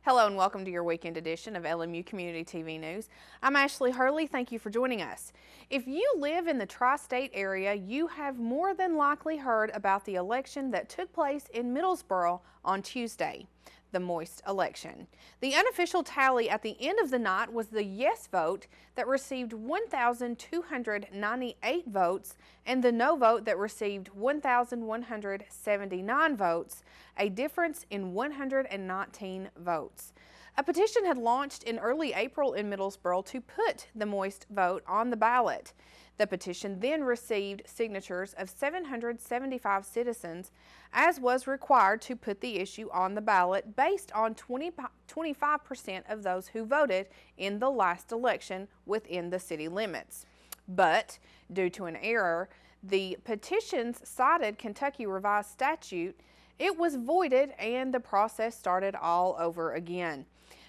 Hello and welcome to your weekend edition of LMU Community TV News. I'm Ashley Hurley. Thank you for joining us. If you live in the tri-state area, you have more than likely heard about the election that took place in Middlesboro on Tuesday, the moist election. The unofficial tally at the end of the night was the yes vote that received 1,298 votes and the no vote that received 1,179 votes, a difference in 119 votes. A petition had launched in early April in Middlesboro to put the moist vote on the ballot. The petition then received signatures of 775 citizens, as was required to put the issue on the ballot based on 25% of those who voted in the last election within the city limits. But due to an error, the petitions cited Kentucky Revised Statute. It was voided and the process started all over again.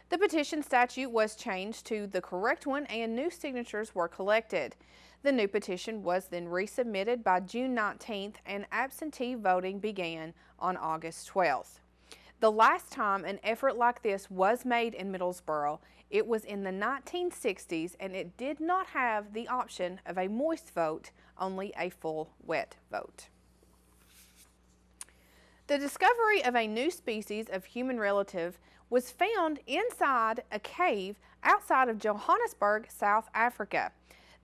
The petition statute was changed to the correct one and new signatures were collected. The new petition was then resubmitted by June 19th and absentee voting began on August 12th. The last time an effort like this was made in Middlesboro, it was in the 1960s and it did not have the option of a moist vote, only a full wet vote. The discovery of a new species of human relative was found inside a cave outside of Johannesburg, South Africa.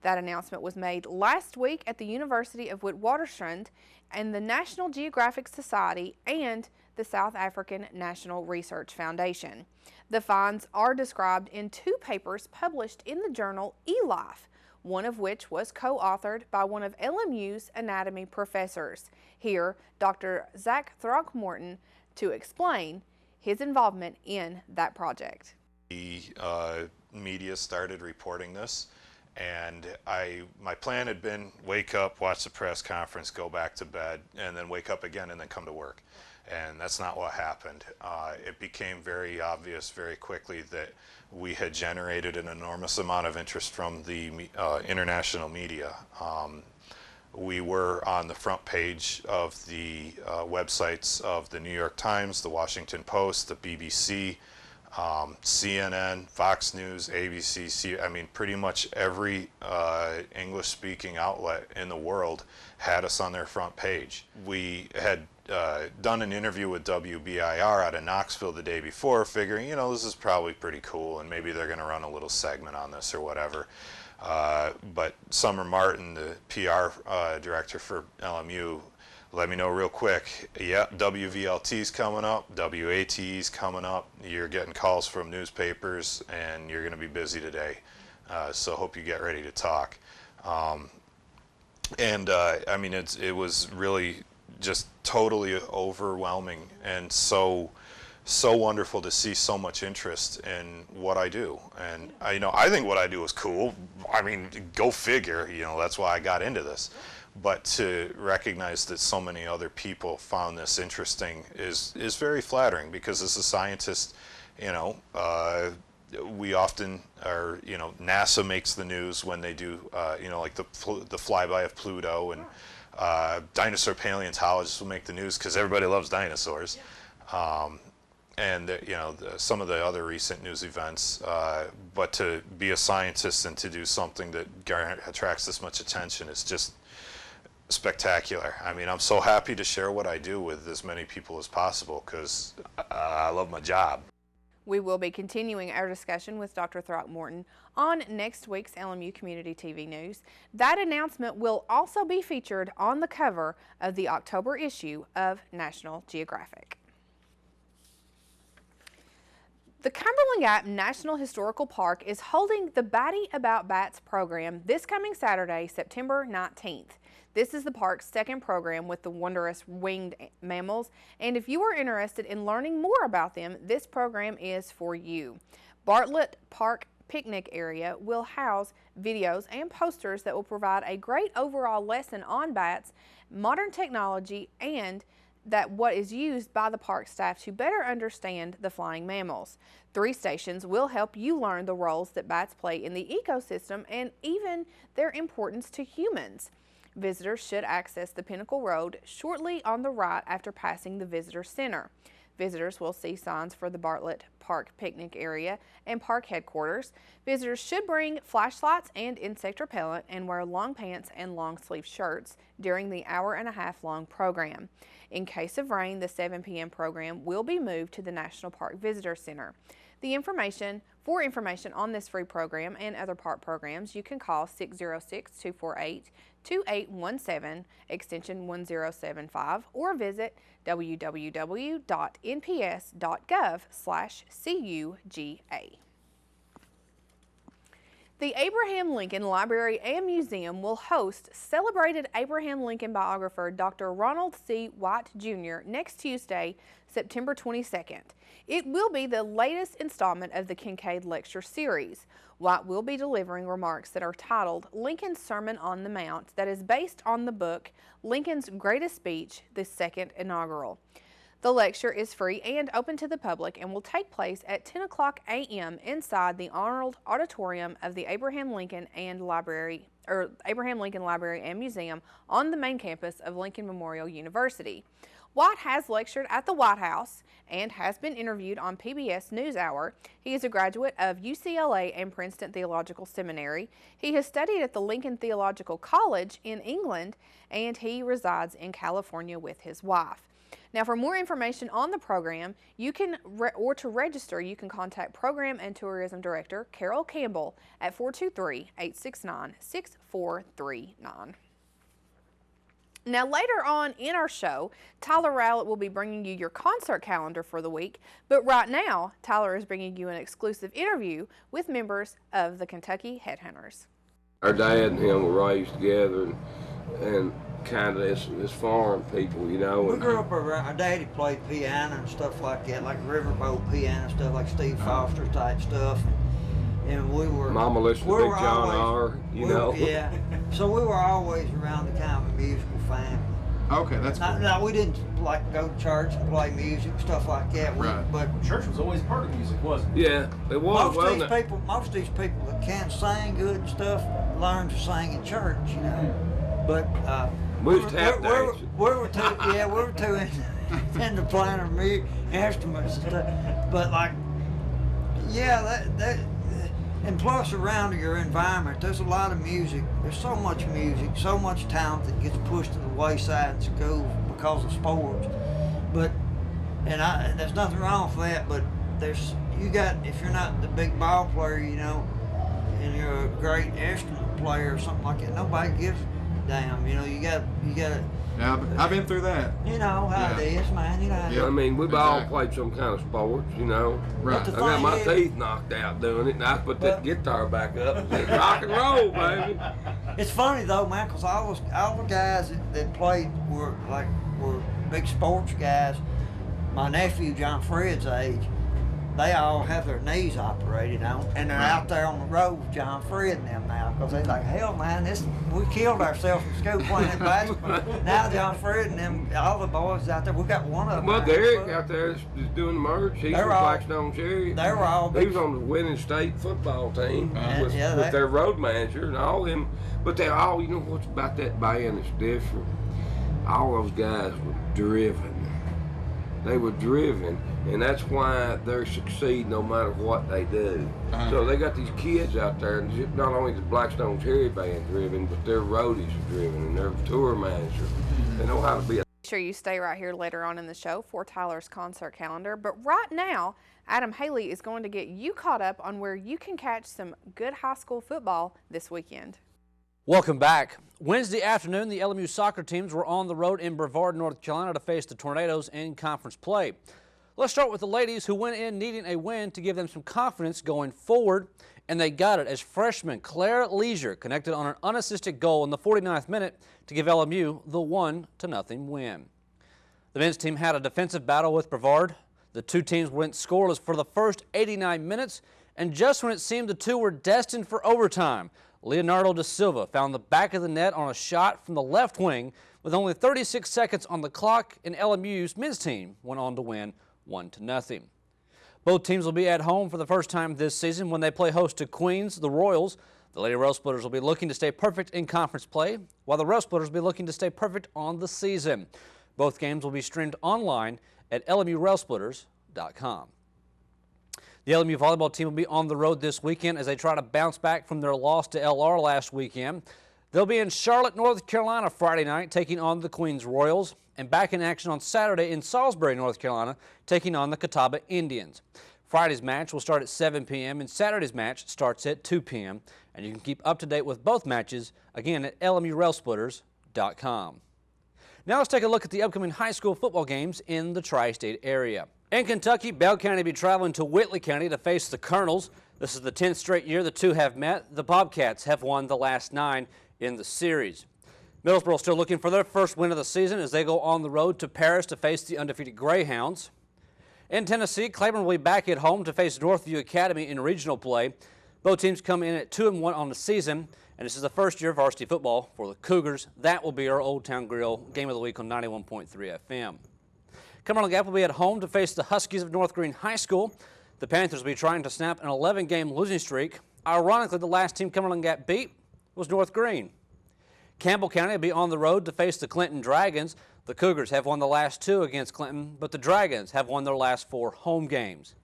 That announcement was made last week at the University of Witwatersrand and the National Geographic Society and the South African National Research Foundation. The finds are described in two papers published in the journal eLife, one of which was co-authored by one of LMU's anatomy professors. Here, Dr. Zach Throckmorton to explain his involvement in that project. The media started reporting this, and my plan had been wake up, watch the press conference, go back to bed, and then wake up again and then come to work. And that's not what happened. It became very obvious very quickly that we had generated an enormous amount of interest from the international media. We were on the front page of the websites of the New York Times, the Washington Post, the BBC, CNN, Fox News, ABC, I mean pretty much every English-speaking outlet in the world had us on their front page. We had done an interview with WBIR out of Knoxville the day before, figuring, you know, this is probably pretty cool and maybe they're going to run a little segment on this or whatever. But Summer Martin, the PR director for LMU, let me know real quick, yeah, WVLT's coming up, WATE's coming up, you're getting calls from newspapers and you're going to be busy today, so hope you get ready to talk. I mean, it was really just totally overwhelming and so wonderful to see so much interest in what I do. And I think what I do is cool. I mean, go figure, that's why I got into this. But to recognize that so many other people found this interesting is very flattering, because as a scientist, we often are, NASA makes the news when they do, like the flyby of Pluto, and dinosaur paleontologists will make the news because everybody loves dinosaurs. And some of the other recent news events, but to be a scientist and to do something that attracts this much attention is just spectacular. I mean, I'm so happy to share what I do with as many people as possible, because I love my job. We will be continuing our discussion with Dr. Throckmorton on next week's LMU Community TV News. That announcement will also be featured on the cover of the October issue of National Geographic. The Cumberland Gap National Historical Park is holding the Batty About Bats program this coming Saturday, September 19th. This is the park's second program with the wondrous winged mammals, and if you are interested in learning more about them, this program is for you. Bartlett Park Picnic Area will house videos and posters that will provide a great overall lesson on bats, modern technology, and what is used by the park staff to better understand the flying mammals. 3 stations will help you learn the roles that bats play in the ecosystem and even their importance to humans. Visitors should access the Pinnacle Road shortly on the right after passing the Visitor Center. Visitors will see signs for the Bartlett Park picnic area and park headquarters. Visitors should bring flashlights and insect repellent and wear long pants and long sleeve shirts during the hour-and-a-half long program. In case of rain, the 7 p.m. program will be moved to the National Park Visitor Center. For information on this free program and other park programs, you can call 606-248-2817, extension 1075, or visit www.nps.gov/CUGA. The Abraham Lincoln Library and Museum will host celebrated Abraham Lincoln biographer Dr. Ronald C. White, Jr. next Tuesday, September 22nd. It will be the latest installment of the Kincaid Lecture Series. White will be delivering remarks that are titled Lincoln's Sermon on the Mount, that is based on the book Lincoln's Greatest Speech, the Second Inaugural. The lecture is free and open to the public and will take place at 10 a.m. inside the Arnold Auditorium of the Abraham Lincoln Library and Museum on the main campus of Lincoln Memorial University. White has lectured at the White House and has been interviewed on PBS NewsHour. He is a graduate of UCLA and Princeton Theological Seminary. He has studied at the Lincoln Theological College in England, and he resides in California with his wife. Now, for more information on the program, or to register, you can contact Program and Tourism Director Carol Campbell at 423-869-6439. Now, later on in our show, Tyler Rowlett will be bringing you your concert calendar for the week, but right now, Tyler is bringing you an exclusive interview with members of the Kentucky Headhunters. Our dad and him were raised together, and kind of as farm people, you know. We grew up around, our daddy played piano and stuff like that, like riverboat piano stuff, like Steve Foster type stuff. And we were... Mama listened to Big John R., you know. Yeah. So we were always around the kind of a musical family. Okay, that's cool. Now, we didn't like go to church and play music and stuff like that. Right. But church was always part of music, wasn't it? Yeah, it was. Most of these people that can sing good and stuff learn to sing in church, you know. But we was tap dancing. We were too into playing our instruments and stuff. But like, yeah, that. And plus, around your environment, there's a lot of music. There's so much music, so much talent that gets pushed to the wayside in school because of sports. But, and there's nothing wrong with that. But if you're not the big ball player, you know, and you're a great instrument player or something like that, nobody gives a damn. You know, you got to. Yeah, I've been through that. You know how it is, man. You know. Yeah, I mean, we've all played some kind of sports, you know. Right. I got my teeth knocked out doing it, and I put that guitar back up and said, rock and roll, baby. It's funny though, man, because all the guys that played were big sports guys. My nephew, John Fred's age, they all have their knees operated on, and they're out there on the road with John Fred and them now, because they're like, hell, man, we killed ourselves in school playing basketball. Now John Fred and them, all the boys out there, we got one of them. Well, Derek out there is doing the merch. He's from Blackstone Cherry. They were all He was on the winning state football team with their road manager and all them. But they all, you know what's about that band that's different? All those guys were driven. They were driven, and that's why they succeed no matter what they do. So they got these kids out there, and not only the Blackstone Cherry Band driven, but their roadies are driven, and their tour manager. They know how to be. Make sure you stay right here later on in the show for Tyler's concert calendar. But right now, Adam Haley is going to get you caught up on where you can catch some good high school football this weekend. Welcome back. Wednesday afternoon, the LMU soccer teams were on the road in Brevard, North Carolina to face the Tornadoes in conference play. Let's start with the ladies, who went in needing a win to give them some confidence going forward, and they got it as freshman Claire Leisure connected on an unassisted goal in the 49th minute to give LMU the 1-0 win. The men's team had a defensive battle with Brevard. The two teams went scoreless for the first 89 minutes, and just when it seemed the two were destined for overtime, Leonardo da Silva found the back of the net on a shot from the left wing with only 36 seconds on the clock, and LMU's men's team went on to win 1-0. Both teams will be at home for the first time this season when they play host to Queens, the Royals. The Lady Rail Splitters will be looking to stay perfect in conference play, while the Rail Splitters will be looking to stay perfect on the season. Both games will be streamed online at LMURailsplitters.com. The LMU volleyball team will be on the road this weekend as they try to bounce back from their loss to LR last weekend. They'll be in Charlotte, North Carolina Friday night, taking on the Queens Royals, and back in action on Saturday in Salisbury, North Carolina, taking on the Catawba Indians. Friday's match will start at 7 p.m. and Saturday's match starts at 2 p.m. And you can keep up to date with both matches, again, at LMURailsplitters.com. Now let's take a look at the upcoming high school football games in the tri-state area. In Kentucky, Bell County will be traveling to Whitley County to face the Colonels. This is the 10th straight year the two have met. The Bobcats have won the last 9 in the series. Middlesboro still looking for their first win of the season as they go on the road to Paris to face the undefeated Greyhounds. In Tennessee, Claiborne will be back at home to face Northview Academy in regional play. Both teams come in at 2-1 on the season, and this is the first year of varsity football for the Cougars. That will be our Old Town Grill Game of the Week on 91.3 FM. Cumberland Gap will be at home to face the Huskies of North Green High School. The Panthers will be trying to snap an 11-game losing streak. Ironically, the last team Cumberland Gap beat was North Green. Campbell County will be on the road to face the Clinton Dragons. The Cougars have won the last 2 against Clinton, but the Dragons have won their last 4 home games.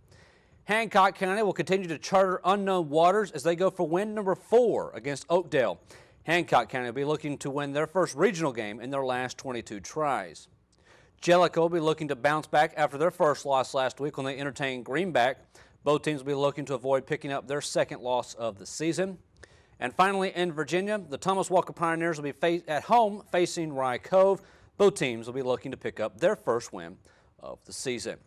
Hancock County will continue to charter unknown waters as they go for win number 4 against Oakdale. Hancock County will be looking to win their first regional game in their last 22 tries. Jellicoe will be looking to bounce back after their first loss last week when they entertained Greenback. Both teams will be looking to avoid picking up their second loss of the season. And finally, in Virginia, the Thomas Walker Pioneers will be at home facing Rye Cove. Both teams will be looking to pick up their first win of the season.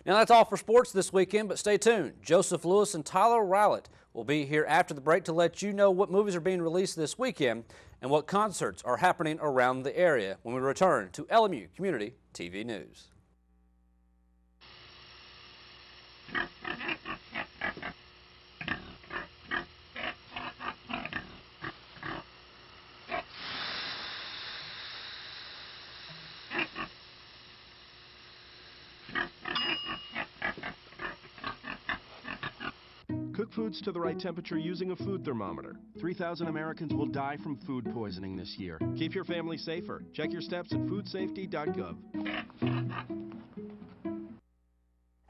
Now that's all for sports this weekend, but stay tuned. Joseph Lewis and Tyler Rowlett will be here after the break to let you know what movies are being released this weekend and what concerts are happening around the area when we return to LMU Community TV News. Cook foods to the right temperature using a food thermometer. 3,000 Americans will die from food poisoning this year. Keep your family safer. Check your steps at foodsafety.gov.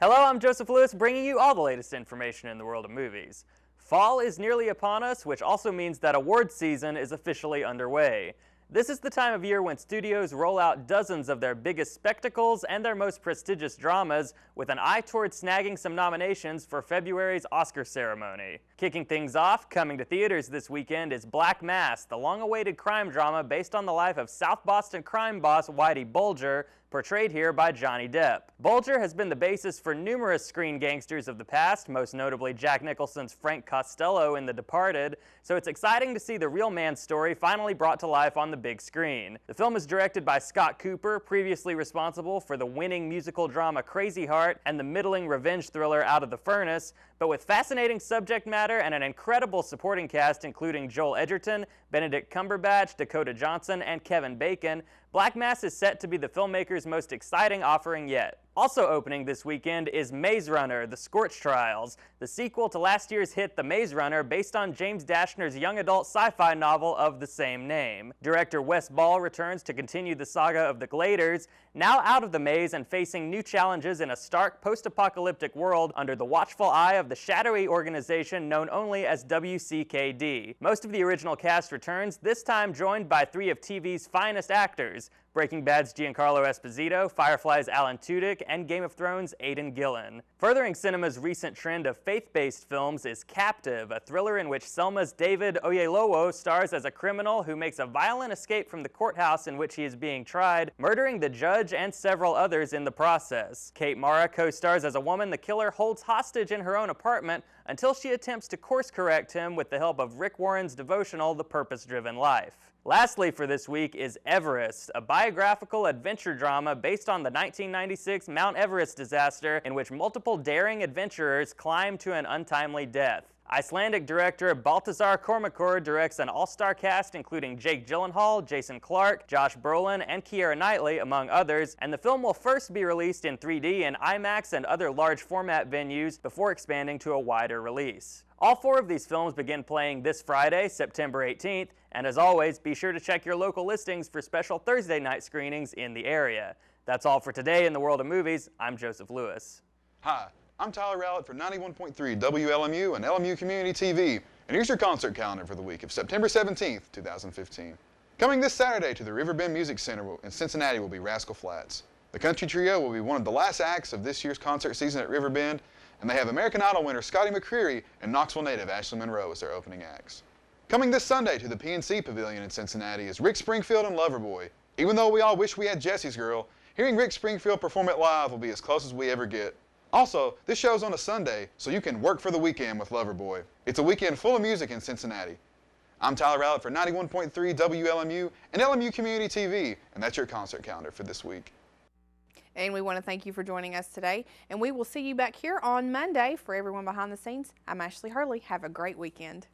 Hello, I'm Joseph Lewis, bringing you all the latest information in the world of movies. Fall is nearly upon us, which also means that awards season is officially underway. This is the time of year when studios roll out dozens of their biggest spectacles and their most prestigious dramas with an eye toward snagging some nominations for February's Oscar ceremony. Kicking things off, coming to theaters this weekend is Black Mass, the long-awaited crime drama based on the life of South Boston crime boss Whitey Bulger, portrayed here by Johnny Depp. Bulger has been the basis for numerous screen gangsters of the past, most notably Jack Nicholson's Frank Costello in The Departed, so it's exciting to see the real man's story finally brought to life on the big screen. The film is directed by Scott Cooper, previously responsible for the winning musical drama Crazy Heart and the middling revenge thriller Out of the Furnace, but with fascinating subject matter and an incredible supporting cast including Joel Edgerton, Benedict Cumberbatch, Dakota Johnson, and Kevin Bacon, Black Mass is set to be the filmmaker's most exciting offering yet. Also opening this weekend is Maze Runner: The Scorch Trials, the sequel to last year's hit The Maze Runner based on James Dashner's young adult sci-fi novel of the same name. Director Wes Ball returns to continue the saga of the Gladers, now out of the maze and facing new challenges in a stark post-apocalyptic world under the watchful eye of the shadowy organization known only as WCKD. Most of the original cast returns, this time joined by 3 of TV's finest actors: Breaking Bad's Giancarlo Esposito, Firefly's Alan Tudyk, and Game of Thrones' Aidan Gillen. Furthering cinema's recent trend of faith-based films is Captive, a thriller in which Selma's David Oyelowo stars as a criminal who makes a violent escape from the courthouse in which he is being tried, murdering the judge and several others in the process. Kate Mara co-stars as a woman the killer holds hostage in her own apartment until she attempts to course-correct him with the help of Rick Warren's devotional The Purpose-Driven Life. Lastly for this week is Everest, a biographical adventure drama based on the 1996 Mount Everest disaster in which multiple daring adventurers climb to an untimely death. Icelandic director Baltasar Kormákur directs an all-star cast including Jake Gyllenhaal, Jason Clarke, Josh Brolin, and Keira Knightley, among others, and the film will first be released in 3D in IMAX and other large format venues before expanding to a wider release. All 4 of these films begin playing this Friday, September 18th, and as always, be sure to check your local listings for special Thursday night screenings in the area. That's all for today in the world of movies. I'm Joseph Lewis. Hi, I'm Tyler Rowlett for 91.3 WLMU and LMU Community TV, and here's your concert calendar for the week of September 17th, 2015. Coming this Saturday to the Riverbend Music Center in Cincinnati will be Rascal Flatts. The country trio will be one of the last acts of this year's concert season at Riverbend, and they have American Idol winner Scotty McCreery and Knoxville native Ashley Monroe as their opening acts. Coming this Sunday to the PNC Pavilion in Cincinnati is Rick Springfield and Loverboy. Even though we all wish we had Jesse's Girl, hearing Rick Springfield perform it live will be as close as we ever get. Also, this show's on a Sunday, so you can work for the weekend with Loverboy. It's a weekend full of music in Cincinnati. I'm Tyler Rowlett for 91.3 WLMU and LMU Community TV, and that's your concert calendar for this week. And we want to thank you for joining us today, and we will see you back here on Monday. For everyone behind the scenes, I'm Ashley Hurley. Have a great weekend.